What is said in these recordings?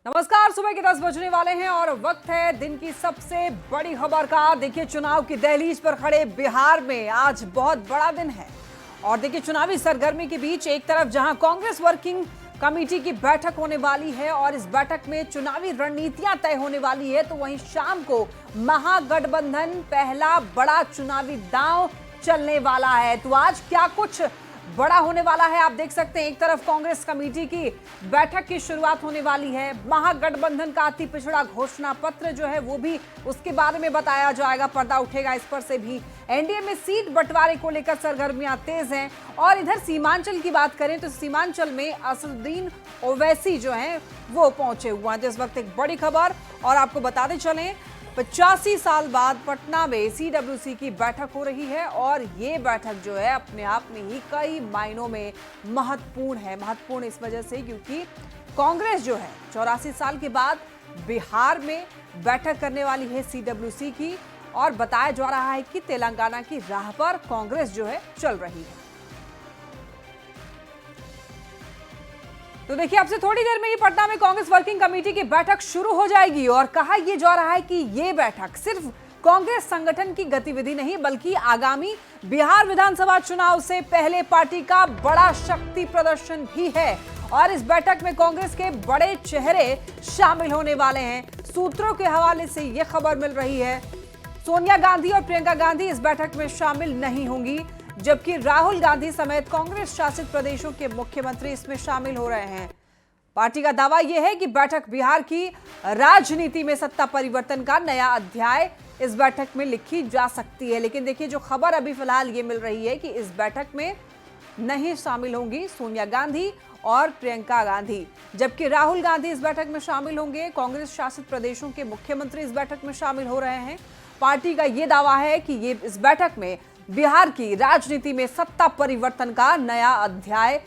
नमस्कार, सुबह के 10 बजने वाले हैं और वक्त है दिन की सबसे बड़ी खबर का। देखिए, चुनाव की दहलीज पर खड़े बिहार में आज बहुत बड़ा दिन है और देखिए चुनावी सरगर्मी के बीच एक तरफ जहां कांग्रेस वर्किंग कमेटी की बैठक होने वाली है और इस बैठक में चुनावी रणनीतियां तय होने वाली है, तो वहीं शाम को महागठबंधन पहला बड़ा चुनावी दांव चलने वाला है। तो आज क्या कुछ बड़ा होने वाला है आप देख सकते हैं। एक तरफ कांग्रेस कमेटी की बैठक की शुरुआत होने वाली है, महागठबंधन का अति पिछड़ा घोषणा पत्र जो है वो भी उसके बारे में बताया जाएगा, पर्दा उठेगा इस पर से भी। एनडीए में सीट बंटवारे को लेकर सरगर्मियां तेज हैं और इधर सीमांचल की बात करें तो सीमांचल में असदुद्दीन ओवैसी जो है वो पहुंचे हुए हैं। तो इस वक्त एक बड़ी खबर और आपको बताते चलें, 85 साल बाद पटना में सीडब्ल्यूसी की बैठक हो रही है और ये बैठक जो है अपने आप में ही कई मायनों में महत्वपूर्ण है। महत्वपूर्ण इस वजह से क्योंकि कांग्रेस जो है 84 साल के बाद बिहार में बैठक करने वाली है सीडब्ल्यूसी की और बताया जा रहा है कि तेलंगाना की राह पर कांग्रेस जो है चल रही है। तो देखिए, अब से थोड़ी देर में ही पटना में कांग्रेस वर्किंग कमेटी की बैठक शुरू हो जाएगी और कहा यह जा रहा है कि यह बैठक सिर्फ कांग्रेस संगठन की गतिविधि नहीं बल्कि आगामी बिहार विधानसभा चुनाव से पहले पार्टी का बड़ा शक्ति प्रदर्शन भी है और इस बैठक में कांग्रेस के बड़े चेहरे शामिल होने वाले हैं। सूत्रों के हवाले से यह खबर मिल रही है, सोनिया गांधी और प्रियंका गांधी इस बैठक में शामिल नहीं होंगी, जबकि राहुल गांधी समेत कांग्रेस शासित प्रदेशों के मुख्यमंत्री इसमें शामिल हो रहे हैं। पार्टी का दावा यह है कि बैठक बिहार की राजनीति में सत्ता परिवर्तन का नया अध्याय इस बैठक में लिखी जा सकती है। लेकिन देखिए, जो खबर अभी फिलहाल ये मिल रही है कि इस बैठक में नहीं शामिल होंगी सोनिया गांधी और प्रियंका गांधी, जबकि राहुल गांधी इस बैठक में शामिल होंगे। कांग्रेस शासित प्रदेशों के मुख्यमंत्री इस बैठक में शामिल हो रहे हैं। पार्टी का यह दावा है कि ये इस बैठक में बिहार की राजनीति में सत्ता परिवर्तन का नया अध्याय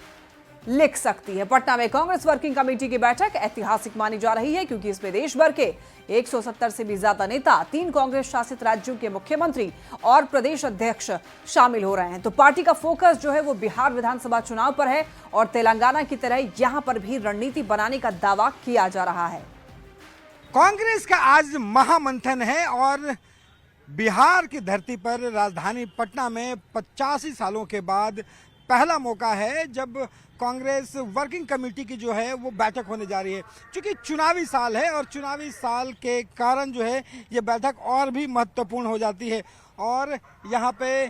लिख सकती है। पटना में कांग्रेस वर्किंग कमेटी की बैठक ऐतिहासिक मानी जा रही है क्योंकि इसमें देश भर के 170 से भी ज्यादा नेता, 3 कांग्रेस शासित राज्यों के मुख्यमंत्री और प्रदेश अध्यक्ष शामिल हो रहे हैं। तो पार्टी का फोकस जो है वो बिहार विधानसभा चुनाव पर है और तेलंगाना की तरह यहां पर भी रणनीति बनाने का दावा किया जा रहा है। कांग्रेस का आज महामंथन है और बिहार की धरती पर राजधानी पटना में 85 सालों के बाद पहला मौका है जब कांग्रेस वर्किंग कमेटी की जो है वो बैठक होने जा रही है। क्योंकि चुनावी साल है और चुनावी साल के कारण जो है ये बैठक और भी महत्वपूर्ण हो जाती है और यहाँ पे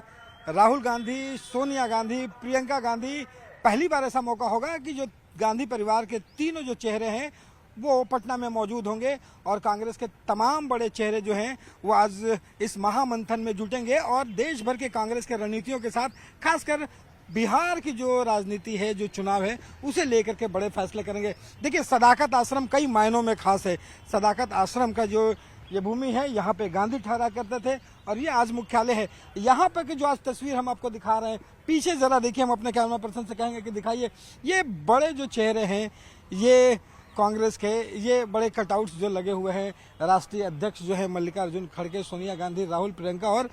राहुल गांधी, सोनिया गांधी, प्रियंका गांधी, पहली बार ऐसा मौका होगा कि जो गांधी परिवार के तीनों जो चेहरे हैं वो पटना में मौजूद होंगे और कांग्रेस के तमाम बड़े चेहरे जो हैं वो आज इस महामंथन में जुटेंगे और देश भर के कांग्रेस के रणनीतियों के साथ खासकर बिहार की जो राजनीति है, जो चुनाव है, उसे लेकर के बड़े फैसले करेंगे। देखिए, सदाकत आश्रम कई मायनों में खास है। सदाकत आश्रम का जो ये भूमि है, यहाँ पे गांधी ठहरा करते थे और ये आज मुख्यालय है। यहाँ पर की जो आज तस्वीर हम आपको दिखा रहे हैं, पीछे जरा देखिए, हम अपने कैमरा पर्सन से कहेंगे कि दिखाइए। ये बड़े जो चेहरे हैं, ये कांग्रेस के ये बड़े कटआउट्स जो लगे हुए हैं, राष्ट्रीय अध्यक्ष जो है मल्लिकार्जुन खड़गे, सोनिया गांधी, राहुल, प्रियंका और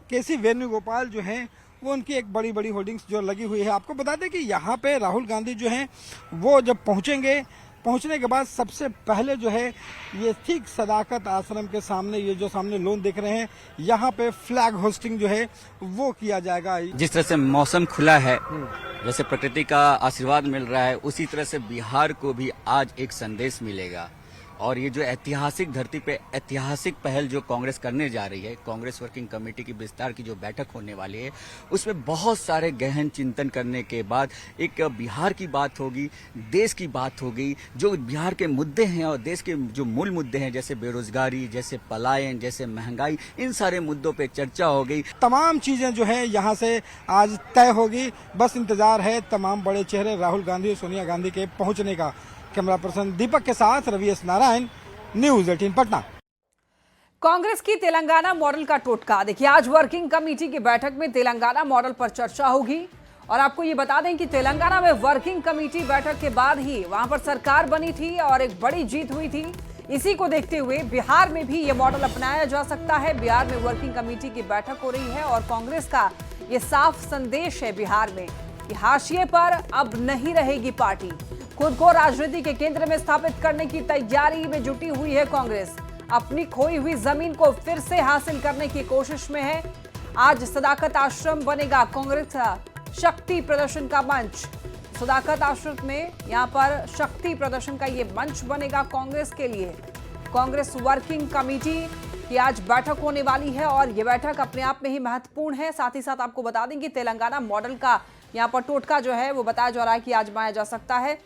केसी वेणुगोपाल जो हैं वो उनकी एक बड़ी बड़ी होर्डिंग्स जो लगी हुई है। आपको बता दें कि यहाँ पे राहुल गांधी जो हैं वो जब पहुँचेंगे, पहुँचने के बाद सबसे पहले जो है ये ठीक सदाकत आश्रम के सामने, ये जो सामने लोन देख रहे हैं, यहाँ पे फ्लैग होस्टिंग जो है वो किया जाएगा। जिस तरह से मौसम खुला है, जैसे प्रकृति का आशीर्वाद मिल रहा है, उसी तरह से बिहार को भी आज एक संदेश मिलेगा और ये जो ऐतिहासिक धरती पे ऐतिहासिक पहल जो कांग्रेस करने जा रही है, कांग्रेस वर्किंग कमेटी की विस्तार की जो बैठक होने वाली है, उसमें बहुत सारे गहन चिंतन करने के बाद एक बिहार की बात होगी, देश की बात होगी, जो बिहार के मुद्दे हैं और देश के जो मूल मुद्दे हैं जैसे बेरोजगारी, जैसे पलायन, जैसे महंगाई, इन सारे मुद्दों पे चर्चा होगी। तमाम चीजें जो है यहाँ से आज तय होगी, बस इंतजार है तमाम बड़े चेहरे राहुल गांधी और सोनिया गांधी के पहुंचने का। कैमरा पर्सन दीपक के साथ रवि एस नारायण, न्यूज़ 18 पटना। कांग्रेस की तेलंगाना मॉडल का टोटका। देखिए, आज वर्किंग कमेटी की बैठक में तेलंगाना मॉडल पर चर्चा होगी और आपको ये बता दें कि तेलंगाना में वर्किंग कमेटी बैठक के बाद ही वहां पर सरकार बनी थी और एक बड़ी जीत हुई थी। इसी को देखते हुए बिहार में भी ये मॉडल अपनाया जा सकता है। बिहार में वर्किंग कमेटी की बैठक हो रही है और कांग्रेस का ये साफ संदेश है बिहार में कि हाशिए पर अब नहीं रहेगी पार्टी। खुद को राजनीति के केंद्र में स्थापित करने की तैयारी में जुटी हुई है कांग्रेस। अपनी खोई हुई जमीन को फिर से हासिल करने की कोशिश में है। आज सदाकत आश्रम बनेगा कांग्रेस का शक्ति प्रदर्शन का मंच। सदाकत आश्रम में यहां पर शक्ति प्रदर्शन का ये मंच बनेगा कांग्रेस के लिए। कांग्रेस वर्किंग कमेटी की आज बैठक होने वाली है और ये बैठक अपने आप में ही महत्वपूर्ण है। साथ ही साथ आपको बता दें कि तेलंगाना मॉडल का यहाँ पर टोटका जो है वो बताया जा रहा है कि आजमाया जा सकता है,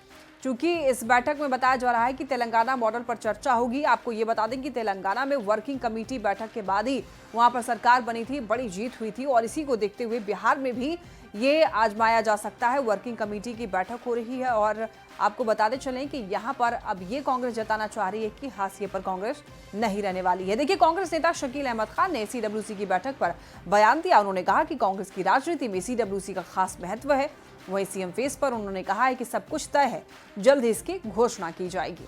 क्योंकि इस बैठक में बताया जा रहा है कि तेलंगाना मॉडल पर चर्चा होगी। आपको ये बता दें कि तेलंगाना में वर्किंग कमेटी बैठक के बाद ही वहां पर सरकार बनी थी, बड़ी जीत हुई थी और इसी को देखते हुए बिहार में भी ये आजमाया जा सकता है। वर्किंग कमेटी की बैठक हो रही है और आपको बताते चलें कि यहाँ पर अब ये कांग्रेस जताना चाह रही है कि हाशिए पर कांग्रेस नहीं रहने वाली है। देखिए, कांग्रेस नेता शकील अहमद खान ने सीडब्ल्यूसी की बैठक पर बयान दिया। उन्होंने कहा कि कांग्रेस की राजनीति में सीडब्ल्यूसी का खास महत्व है। वहीं सीएम फेस पर उन्होंने कहा है कि सब कुछ तय है, जल्द ही इसकी घोषणा की जाएगी।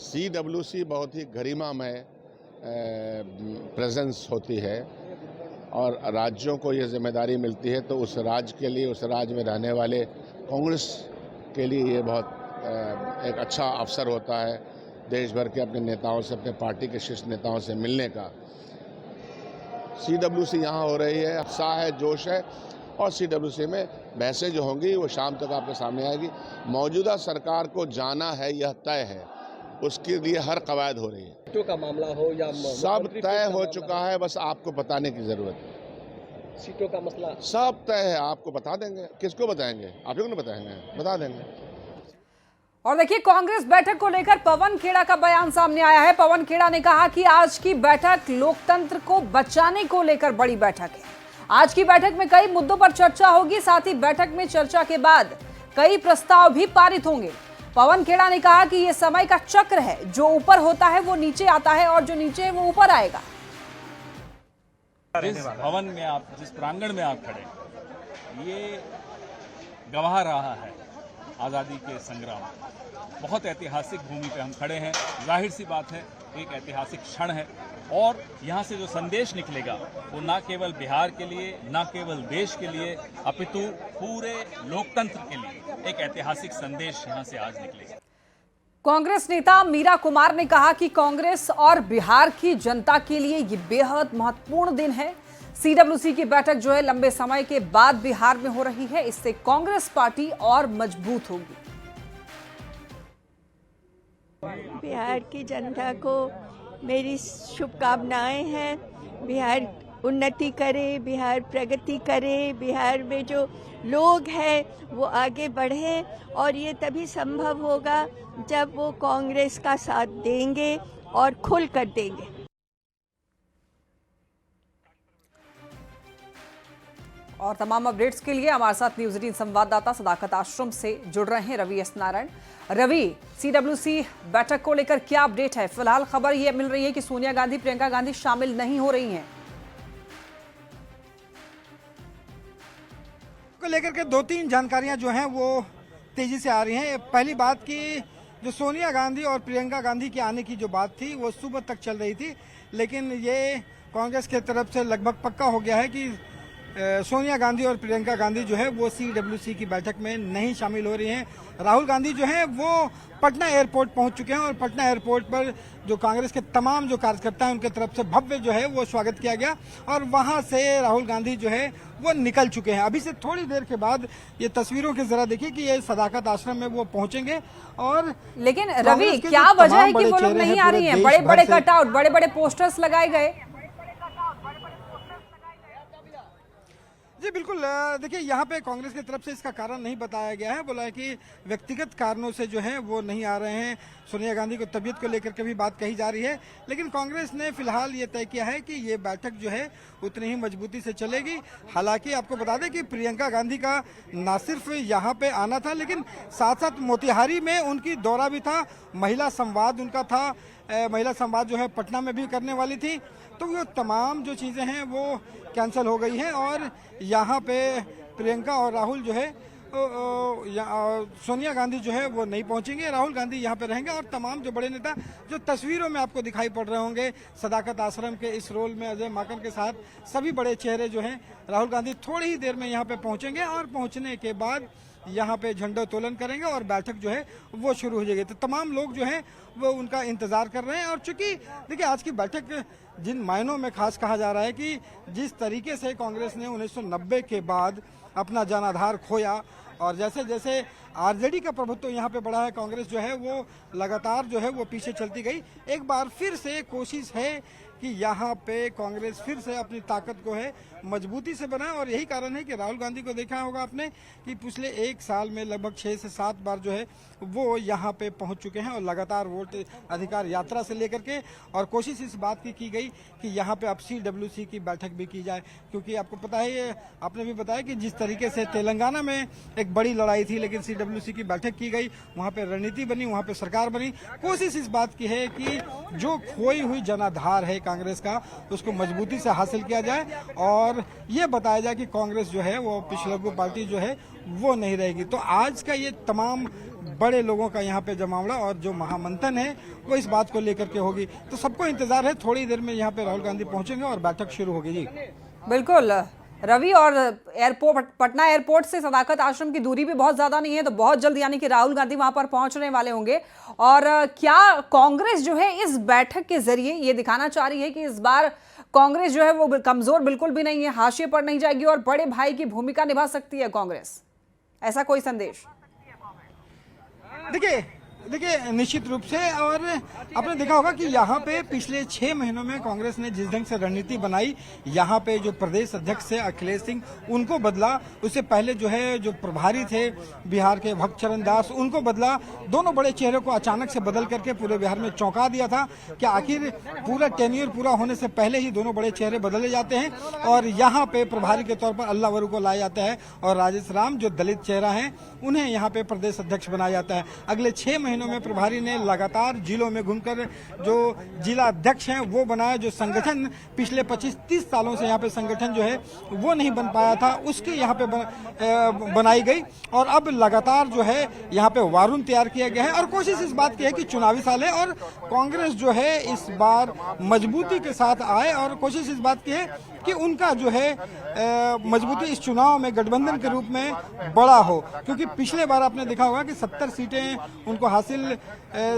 सीडब्ल्यूसी बहुत ही गरिमामय प्रेजेंस होती है और राज्यों को ये जिम्मेदारी मिलती है, तो उस राज्य के लिए, उस राज्य में रहने वाले कांग्रेस के लिए ये बहुत एक अच्छा अवसर होता है देश भर के अपने नेताओं से, अपने पार्टी के शीर्ष नेताओं से मिलने का। सीडब्ल्यूसी यहाँ हो रही है, उत्साह है, जोश है और सीडब्ल्यूसी में बहसें जो होंगी वो शाम तक आपके सामने आएगी। मौजूदा सरकार को जाना है, यह तय है, उसके लिए हर कवायद हो रही है। सीटों का मामला हो या सब तय हो चुका है, बस आपको बताने की जरूरत है। सीटों का मसला सब तय है, आपको बता देंगे। किसको बताएंगे? आप लोग ने बताएंगे, बता देंगे। और देखिए, कांग्रेस बैठक को लेकर पवन खेड़ा का बयान सामने आया है। पवन खेड़ा ने कहा कि आज की बैठक लोकतंत्र को बचाने को लेकर बड़ी बैठक है। आज की बैठक में कई मुद्दों पर चर्चा होगी। साथ ही बैठक में चर्चा के बाद कई प्रस्ताव भी पारित होंगे। पवन खेड़ा ने कहा कि यह समय का चक्र है, जो ऊपर होता है वो नीचे आता है और जो नीचे है वो ऊपर आएगा। जिस भवन में आप, जिस प्रांगण में आप खड़े हैं, ये गवाह रहा है आज़ादी के संग्राम। बहुत ऐतिहासिक भूमि पे हम खड़े हैं। जाहिर सी बात है, एक ऐतिहासिक क्षण है और यहाँ से जो संदेश निकलेगा वो ना केवल बिहार के लिए, ना केवल देश के लिए, अपितु पूरे लोकतंत्र के लिए एक ऐतिहासिक संदेश यहाँ से आज निकलेगा। कांग्रेस नेता मीरा कुमार ने कहा कि कांग्रेस और बिहार की जनता के लिए ये बेहद महत्वपूर्ण दिन है। सीडब्ल्यूसी की बैठक जो है लंबे समय के बाद बिहार में हो रही है, इससे कांग्रेस पार्टी और मजबूत होगी। बिहार की जनता को मेरी शुभकामनाएं हैं। बिहार उन्नति करे, बिहार प्रगति करे, बिहार में जो लोग हैं वो आगे बढ़े और ये तभी संभव होगा जब वो कांग्रेस का साथ देंगे और खुलकर देंगे। और तमाम अपडेट्स के लिए हमारे साथ न्यूज़ 18 संवाददाता सदाकत आश्रम से जुड़ रहे हैं रवि एस नारायण। रवि, सीडब्ल्यूसी बैठक को लेकर क्या अपडेट है? फिलहाल खबर यह मिल रही है कि सोनिया गांधी, प्रियंका गांधी शामिल नहीं हो रही हैं। को लेकर के 2-3 जानकारियां जो हैं वो तेजी से आ रही हैं। पहली बात कि जो सोनिया गांधी और प्रियंका गांधी के आने की जो बात थी वो सुबह तक चल रही थी, लेकिन ये कांग्रेस की तरफ से लगभग पक्का हो गया है कि सोनिया गांधी और प्रियंका गांधी जो है वो सीडब्ल्यूसी की बैठक में नहीं शामिल हो रही हैं। राहुल गांधी जो है वो पटना एयरपोर्ट पहुंच चुके हैं और पटना एयरपोर्ट पर जो कांग्रेस के तमाम जो कार्यकर्ता हैं उनके तरफ से भव्य जो है वो स्वागत किया गया और वहां से राहुल गांधी जो है वो निकल चुके हैं। अभी से थोड़ी देर के बाद ये तस्वीरों के जरा देखिए कि ये सदाकत आश्रम में वो पहुंचेंगे। और लेकिन रवि, क्या वजह है कि वो लोग नहीं आ रही हैं? बड़े बड़े कटआउट, बड़े बड़े पोस्टर्स लगाए गए। जी बिल्कुल, देखिए यहाँ पे कांग्रेस की तरफ से इसका कारण नहीं बताया गया है। बोला है कि व्यक्तिगत कारणों से जो है वो नहीं आ रहे हैं। सोनिया गांधी को तबीयत को लेकर के भी बात कही जा रही है, लेकिन कांग्रेस ने फिलहाल ये तय किया है कि ये बैठक जो है उतनी ही मजबूती से चलेगी। हालांकि आपको बता दें कि प्रियंका गांधी का ना सिर्फ यहाँ पे आना था, लेकिन साथ साथ मोतिहारी में उनकी दौरा भी था, महिला संवाद उनका था। महिला संवाद जो है पटना में भी करने वाली थी, तो वो तमाम जो चीज़ें हैं वो कैंसिल हो गई हैं और यहाँ पे प्रियंका और राहुल जो है सोनिया गांधी जो है वो नहीं पहुंचेंगे। राहुल गांधी यहाँ पे रहेंगे और तमाम जो बड़े नेता जो तस्वीरों में आपको दिखाई पड़ रहे होंगे सदाकत आश्रम के इस रोल में अजय माकन के साथ, सभी बड़े चेहरे जो हैं, राहुल गांधी थोड़ी ही देर में यहाँ पे पहुंचेंगे और पहुंचने के बाद यहाँ पे झंडोत्तोलन करेंगे और बैठक जो है वो शुरू हो जाएगी। तो तमाम लोग जो हैं वो उनका इंतज़ार कर रहे हैं। और चूंकि देखिए आज की बैठक जिन मायनों में खास कहा जा रहा है कि जिस तरीके से कांग्रेस ने 1990 के बाद अपना जनाधार खोया और जैसे जैसे आरजेडी का प्रभुत्व यहाँ पे बढ़ा है, कांग्रेस जो है वो लगातार जो है वो पीछे चलती गई। एक बार फिर से कोशिश है कि यहाँ पे कांग्रेस फिर से अपनी ताकत को है मजबूती से बनाए। और यही कारण है कि राहुल गांधी को देखा होगा आपने कि पिछले एक साल में लगभग 6 से 7 बार जो है वो यहाँ पे पहुँच चुके हैं और लगातार वोट अधिकार यात्रा से लेकर के। और कोशिश इस बात की गई कि यहाँ पे अब CWC की बैठक भी की जाए, क्योंकि आपको पता है, आपने भी बताया कि जिस तरीके से तेलंगाना में एक बड़ी लड़ाई थी लेकिन CWC की बैठक की गई, वहाँ पे रणनीति बनी, वहाँ पे सरकार बनी। कोशिश इस बात की है कि जो खोई हुई जनाधार है कांग्रेस का उसको मजबूती से हासिल किया जाए और ये बताया जाए कि कांग्रेस जो है वो पिछलग्गू पार्टी जो है वो नहीं रहेगी। तो आज का ये तमाम बड़े लोगों का यहाँ पे जमावड़ा और जो महामंथन है वो इस बात को लेकर के होगी। तो सबको इंतजार है, थोड़ी देर में यहाँ पे राहुल गांधी पहुंचेंगे और बैठक शुरू होगी। जी बिल्कुल रवि, और एयरपोर्ट, पटना एयरपोर्ट से सदाकत आश्रम की दूरी भी बहुत ज्यादा नहीं है, तो बहुत जल्द यानी कि राहुल गांधी वहां पर पहुंचने वाले होंगे। और क्या कांग्रेस जो है इस बैठक के जरिए ये दिखाना चाह रही है कि इस बार कांग्रेस जो है वो कमजोर बिल्कुल भी नहीं है, हाशिए पर नहीं जाएगी और बड़े भाई की भूमिका निभा सकती है कांग्रेस, ऐसा कोई संदेश? देखिए निश्चित रूप से। और आपने देखा होगा कि यहाँ पे पिछले 6 महीनों में कांग्रेस ने जिस ढंग से रणनीति बनाई, यहाँ पे जो प्रदेश अध्यक्ष थे अखिलेश सिंह उनको बदला, उससे पहले जो है जो प्रभारी थे बिहार के भक्तचरण दास उनको बदला। दोनों बड़े चेहरे को अचानक से बदल करके पूरे बिहार में चौंका दिया था कि आखिर पूरा टेन्योर पूरा होने से पहले ही दोनों बड़े चेहरे बदले जाते हैं। और यहाँ पे प्रभारी के तौर पर अल्लाह वरू को लाया जाता है और राजेश राम जो दलित चेहरा है उन्हें यहाँ पे प्रदेश अध्यक्ष बनाया जाता है। अगले 6 महीनों में प्रभारी ने लगातार जिलों में घूमकर जो जिला अध्यक्ष हैं वो बनाया। जो संगठन पिछले 25-30 सालों से यहाँ पे संगठन जो है वो नहीं बन पाया था उसकी यहाँ पे बनाई गई। और अब लगातार जो है यहाँ पे वारूम तैयार किया गया है। और कोशिश इस बात की है कि चुनावी साल है और कांग्रेस जो है इस बार मजबूती के साथ आए और कोशिश इस बात की है कि उनका जो है मजबूती इस चुनाव में गठबंधन के रूप में बड़ा हो, क्योंकि पिछले बार आपने देखा होगा कि 70 सीटें उनको हासिल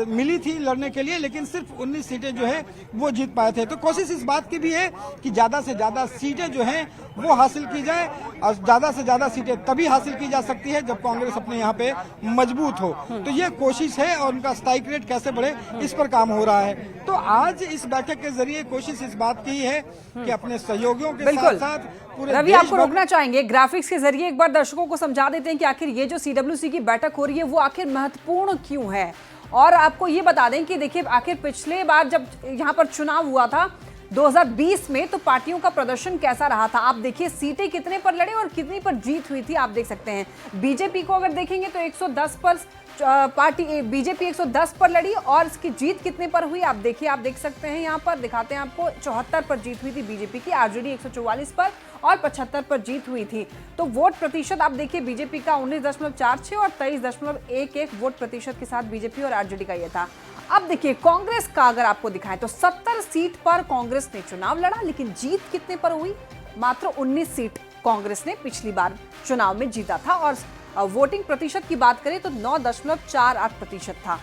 मिली थी लड़ने के लिए, लेकिन सिर्फ 19 सीटें जो है वो जीत पाए थे। तो कोशिश इस बात की भी है कि ज़्यादा से ज़्यादा सीटें जो हैं वो हासिल की जाए और ज़्यादा से ज़्यादा सीटें तभी हासिल की जा सकती है जब कांग्रेस अपने यहाँ पे मजबूत हो। तो ये कोशिश है और उनका स्ट्राइक रेट कैसे बढ़े इस पर काम हो रहा है। तो आज इस बैठक के जरिए कोशिश इस बात की है कि अपने सहयोगियों के साथ पूरे रवि, आपको रोकना चाहेंगे, ग्राफिक्स के जरिए एक बार दर्शकों को समझा देते हैं कि आखिर ये जो CWC की बैठक हो रही है वो आखिर महत्वपूर्ण क्यों है। और आपको ये बता दें कि देखिए आखिर पिछले बार जब यहाँ पर चुनाव हुआ था 2020 में तो पार्टियों का प्रदर्शन कैसा रहा था। आप देखिए सीटें कितने पर लड़े और कितनी पर जीत हुई थी, आप देख सकते हैं। बीजेपी को अगर देखेंगे तो 110 पर पार्टी बीजेपी 110 पर लड़ी और इसकी जीत कितने पर हुई आप देखिए, आप देख सकते हैं यहाँ पर दिखाते हैं आपको। 74 पर जीत हुई थी बीजेपी की, आरजेडी 144 पर और 75 पर जीत हुई थी। तो वोट प्रतिशत आप देखिए बीजेपी का 19.46 और 23.11 वोट प्रतिशत के साथ बीजेपी और आरजेडी का यह था। अब देखिए कांग्रेस का अगर आपको दिखाएं तो 70 सीट पर कांग्रेस ने चुनाव लड़ा, लेकिन जीत कितने पर हुई? मात्र 19 सीट कांग्रेस ने पिछली बार चुनाव में जीता था। और वोटिंग प्रतिशत की बात करें तो 9.48% था।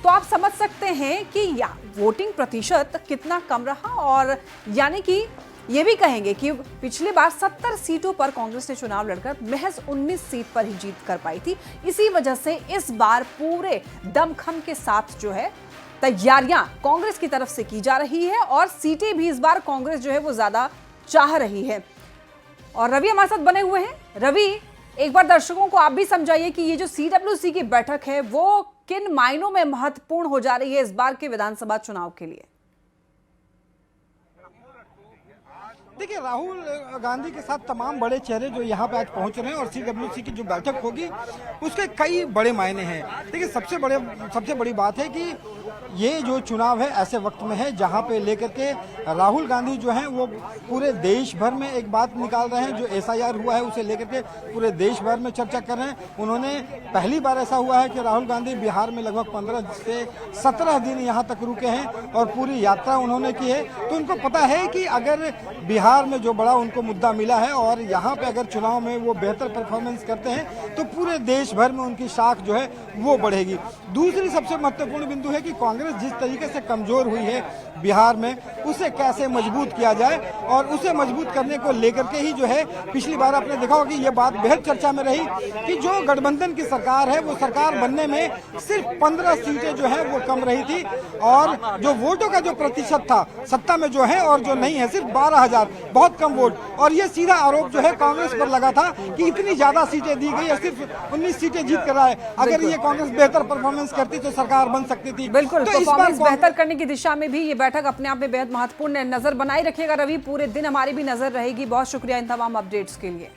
तो आप समझ सकते हैं कि वोटिंग प्रतिशत कितना कम रहा। और यानी कि ये भी कहेंगे कि पिछली बार 70 सीटों पर कांग्रेस ने चुनाव लड़कर महज 19 सीट पर ही जीत कर पाई थी। इसी वजह से इस बार पूरे दमखम के साथ जो है तैयारियां कांग्रेस की तरफ से की जा रही है और सीटें भी इस बार कांग्रेस जो है वो ज्यादा चाह रही है। और रवि हमारे साथ बने हुए हैं। रवि, एक बार दर्शकों को आप भी समझाइए कि ये जो CWC की बैठक है वो किन मायनों में महत्वपूर्ण हो जा रही है इस बार के विधानसभा चुनाव के लिए? देखिए राहुल गांधी के साथ तमाम बड़े चेहरे जो यहाँ पे आज पहुंच रहे हैं और CWC की जो बैठक होगी उसके कई बड़े मायने हैं। देखिए सबसे बड़ी बात है कि ये जो चुनाव है ऐसे वक्त में है जहाँ पे लेकर के राहुल गांधी जो हैं वो पूरे देश भर में एक बात निकाल रहे हैं। जो SIR हुआ है उसे लेकर के पूरे देश भर में चर्चा कर रहे हैं। उन्होंने पहली बार ऐसा हुआ है कि राहुल गांधी बिहार में लगभग 15 से 17 दिन यहाँ तक रुके हैं और पूरी यात्रा उन्होंने की है। तो उनको पता है कि अगर बिहार बिहार में जो बड़ा उनको मुद्दा मिला है और यहाँ पे अगर चुनाव में वो बेहतर परफॉर्मेंस करते हैं तो पूरे देश भर में उनकी शाख जो है वो बढ़ेगी। दूसरी सबसे महत्वपूर्ण बिंदु है कि कांग्रेस जिस तरीके से कमजोर हुई है बिहार में, उसे कैसे मजबूत किया जाए, और उसे मजबूत करने को लेकर के ही जो है पिछली बार आपने देखा होगा कि ये बात बेहद चर्चा में रही कि जो गठबंधन की सरकार है वो सरकार बनने में सिर्फ 15 सीटें जो है वो कम रही थी, और जो वोटों का जो प्रतिशत था सत्ता में जो है और जो नहीं है सिर्फ 12,000, बहुत कम वोट। और ये सीधा आरोप जो है कांग्रेस पर लगा था कि इतनी ज्यादा सीटें दी गई है, सिर्फ 19 सीटें जीत कर आए, अगर ये कांग्रेस बेहतर परफॉर्मेंस करती तो सरकार बन सकती थी। बिल्कुल, तो इस परफॉर्मेंस बार बेहतर करने की दिशा में भी ये बैठक अपने आप में बेहद महत्वपूर्ण है। नजर बनाए रखिएगा रवि, पूरे दिन हमारी भी नजर रहेगी। बहुत शुक्रिया इन तमाम अपडेट्स के लिए।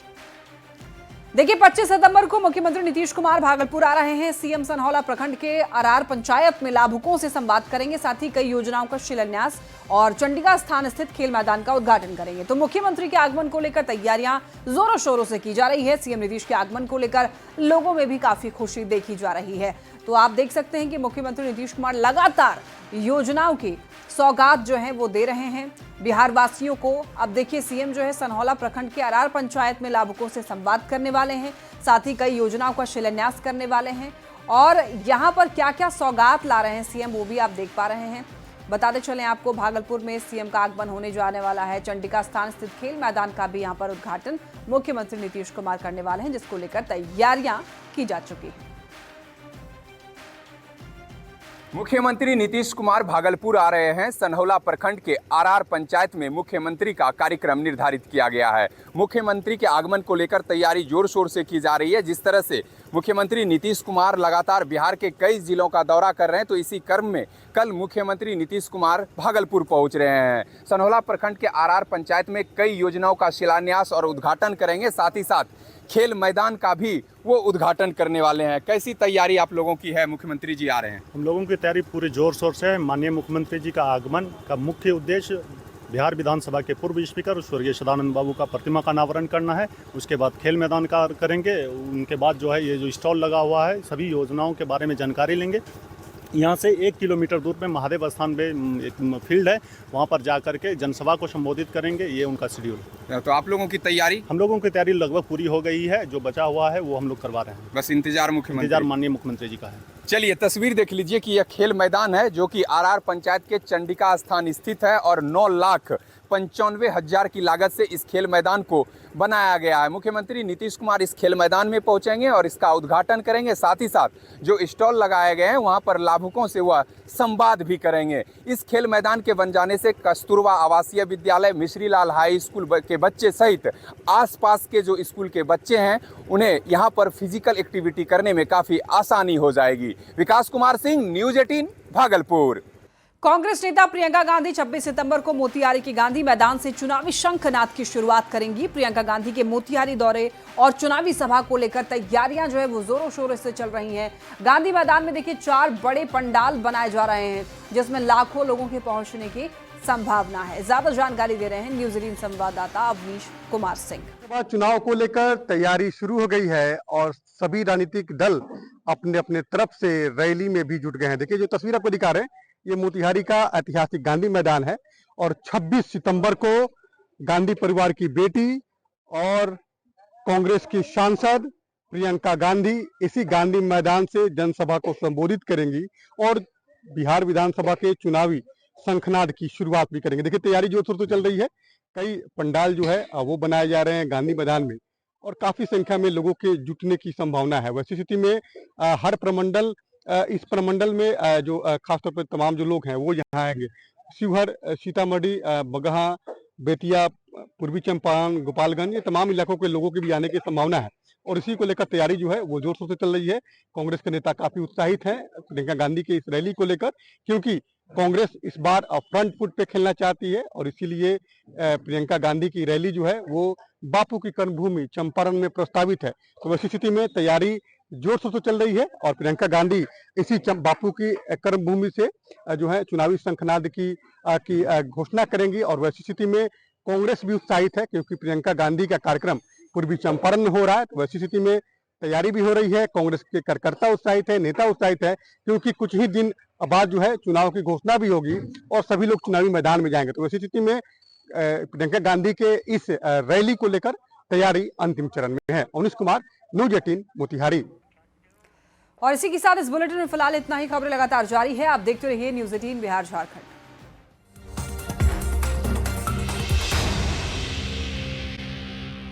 देखिए 25 सितंबर को मुख्यमंत्री नीतीश कुमार भागलपुर आ रहे हैं। सीएम सनहौला प्रखंड के अरार पंचायत में लाभुकों से संवाद करेंगे, साथ ही कई योजनाओं का शिलान्यास और चंडीगढ़ स्थान स्थित खेल मैदान का उद्घाटन करेंगे। तो मुख्यमंत्री के आगमन को लेकर तैयारियां जोरों शोरों से की जा रही है। सीएम नीतीश के आगमन को लेकर लोगों में भी काफी खुशी देखी जा रही है। तो आप देख सकते हैं कि मुख्यमंत्री नीतीश कुमार लगातार योजनाओं की सौगात जो है वो दे रहे हैं बिहार वासियों को। अब देखिए सीएम जो है सनहौला प्रखंड के अरार पंचायत में लाभुकों से संवाद करने वाले हैं, साथ ही कई योजनाओं का शिलान्यास करने वाले हैं, और यहाँ पर क्या क्या सौगात ला रहे हैं सीएम वो भी आप देख पा रहे हैं। बताते चलें आपको, भागलपुर में सीएम का आगमन होने जाने वाला है। चंडीगढ़ स्थान स्थित खेल मैदान का भी यहाँ पर उद्घाटन मुख्यमंत्री नीतीश कुमार करने वाले हैं, जिसको लेकर तैयारियां की जा चुकी है। मुख्यमंत्री नीतीश कुमार भागलपुर आ रहे हैं। सनहौला प्रखंड के आरआर पंचायत में मुख्यमंत्री का कार्यक्रम निर्धारित किया गया है। मुख्यमंत्री के आगमन को लेकर तैयारी जोर शोर से की जा रही है। जिस तरह से मुख्यमंत्री नीतीश कुमार लगातार बिहार के कई जिलों का दौरा कर रहे हैं, तो इसी क्रम में कल मुख्यमंत्री नीतीश कुमार भागलपुर पहुंच रहे हैं। सनहौला प्रखंड के आरआर पंचायत में कई योजनाओं का शिलान्यास और उद्घाटन करेंगे, साथ ही साथ खेल मैदान का भी वो उद्घाटन करने वाले हैं। कैसी तैयारी आप लोगों की है? मुख्यमंत्री जी आ रहे हैं। हम लोगों की तैयारी पूरे जोर शोर से है। माननीय मुख्यमंत्री जी का आगमन का मुख्य उद्देश्य बिहार विधानसभा के पूर्व स्पीकर स्वर्गीय सदानंद बाबू का प्रतिमा का अनावरण करना है। उसके बाद खेल मैदान का करेंगे। उनके बाद जो है ये जो स्टॉल लगा हुआ है सभी योजनाओं के बारे में जानकारी लेंगे। यहाँ से 1 किलोमीटर दूर पे महादेव स्थान में एक फील्ड है, वहाँ पर जा करके जनसभा को संबोधित करेंगे। ये उनका शेड्यूल है। तो आप लोगों की तैयारी? हम लोगों की तैयारी लगभग पूरी हो गई है। जो बचा हुआ है वो हम लोग करवा रहे हैं। बस इंतजार माननीय मुख्यमंत्री जी का है। चलिए तस्वीर देख लीजिए कि यह खेल मैदान है जो कि आरआर पंचायत के चंडिका स्थान स्थित है, और 9,95,000 की लागत से इस खेल मैदान को बनाया गया है। मुख्यमंत्री नीतीश कुमार इस खेल मैदान में पहुंचेंगे और इसका उद्घाटन करेंगे। साथ ही साथ जो स्टॉल लगाए गए हैं वहां पर लाभुकों से वह संवाद भी करेंगे। इस खेल मैदान के बन जाने से कस्तूरबा आवासीय विद्यालय, मिश्रीलाल हाई स्कूल के बच्चे सहित आसपास के जो स्कूल के बच्चे हैं उन्हें यहाँ पर फिजिकल एक्टिविटी करने में काफ़ी आसानी हो जाएगी। विकास कुमार सिंह, न्यूज़ 18 भागलपुर। कांग्रेस नेता प्रियंका गांधी 26 सितंबर को मोतिहारी के गांधी मैदान से चुनावी शंखनाद की शुरुआत करेंगी। प्रियंका गांधी के मोतिहारी दौरे और चुनावी सभा को लेकर तैयारियां जो है वो जोरों शोरों से चल रही हैं। गांधी मैदान में देखिए 4 बड़े पंडाल बनाए जा रहे हैं, जिसमें लाखों लोगों के पहुंचने की संभावना है। ज्यादा जानकारी दे रहे हैं न्यूज़ 18 संवाददाता अवनीश कुमार सिंह। चुनाव को लेकर तैयारी शुरू हो गई है और सभी राजनीतिक दल अपने अपने तरफ से रैली में भी जुट गए हैं। देखिए जो तस्वीर आपको दिखा रहे हैं ये मोतिहारी का ऐतिहासिक गांधी मैदान है, और 26 सितंबर को गांधी परिवार की बेटी और कांग्रेस की सांसद प्रियंका गांधी इसी गांधी मैदान से जनसभा को संबोधित करेंगी और बिहार विधानसभा के चुनावी शंखनाद की शुरुआत भी करेंगे। देखिए तैयारी जोर शोर से चल रही है। कई पंडाल जो है वो बनाए जा रहे हैं गांधी मैदान में, और काफी संख्या में लोगों के जुटने की संभावना है। वैसी स्थिति में हर प्रमंडल, इस प्रमंडल में जो खासतौर पर तमाम जो लोग हैं वो यहाँ आएंगे। शिवहर, सीतामढ़ी, बगहा, बेतिया, पूर्वी चंपारण, गोपालगंज, ये तमाम इलाकों के लोगों की भी आने की संभावना है, और इसी को लेकर तैयारी जो है वो जोर शोर से चल रही है। कांग्रेस के नेता काफी उत्साहित हैं प्रियंका गांधी के इस रैली को लेकर, क्योंकि कांग्रेस इस बार फ्रंट फुट पे खेलना चाहती है, और इसीलिए प्रियंका गांधी की रैली जो है वो बापू की कर्मभूमि चंपारण में प्रस्तावित है। तो वैसी स्थिति में तैयारी जोर शोर से चल रही है, और प्रियंका गांधी इसी बापू की कर्मभूमि से जो है चुनावी शंखनाद की घोषणा करेंगी। और वैसी स्थिति में कांग्रेस भी उत्साहित है, क्योंकि प्रियंका गांधी का कार्यक्रम पूर्वी चंपारण में हो रहा है। तो वैसी स्थिति में तैयारी भी हो रही है। कांग्रेस के कार्यकर्ता उत्साहित है, नेता उत्साहित है, क्योंकि कुछ ही दिन बाद जो है चुनाव की घोषणा भी होगी और सभी लोग चुनावी मैदान में जाएंगे। तो वैसी स्थिति में प्रियंका गांधी के इस रैली को लेकर तैयारी अंतिम चरण में है। अवनीश कुमार, न्यूज 18 मोतिहारी। और इसी के साथ इस बुलेटिन में फिलहाल इतना ही। खबरें लगातार जारी है, आप देखते रहिए न्यूज 18 बिहार झारखंड।